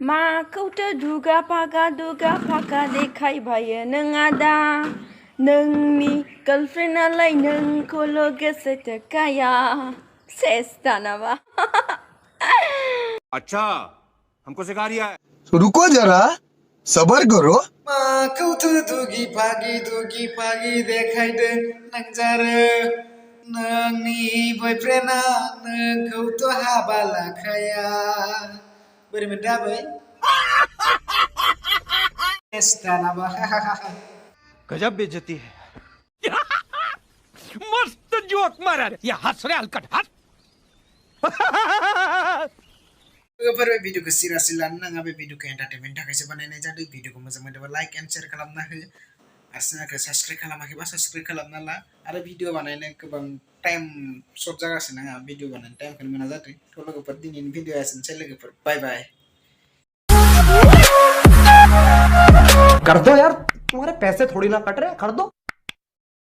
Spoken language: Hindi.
माखौथो दुगा फागा देखायबायो नों आदा नोंनि गार्लफ्रेन्डआलाय नोंखौल' गोसो थोखाया सेस दानाबा अच्छा हमको सिखा रिया है तो रुको जरा सबर करो माखौथो दुगि फागि देखायदों नोंजारो नोंनि बयफ्रेन्डआ नोंखौथ' हाबा लाखाया बोरै मोनदों आबै दानाबा गजब बेइज्जती है मस्त जोक मारा रे ये हंस रहे हलकट हंस लोगोफोर बे भिडिअखौ सिरियासलि लानो नाङा बे भिडिअखौ एन्टारटेनमेन्टनि थाखायसो बानायनाय जादों भिडिअखौ मोजां मोनोबा लाइक एन्ड शेयार खालामना हो आरो चेनेलखौ साबस्क्राइब खालामाखैबा साबस्क्राइब खालामना ला आरो भिडिअ बानायनो गोबां टाइम सर्ट जागासिनो आंहा भिडिअ बानायनो टाइमखौनो मोना जादों थ' लोगोफोर दिनैनि भिडिअआ एसेनोसै लोगोफोर बाय बाय कर दो यार तुम्हारे पैसे थोड़ी ना कट रहे कर दो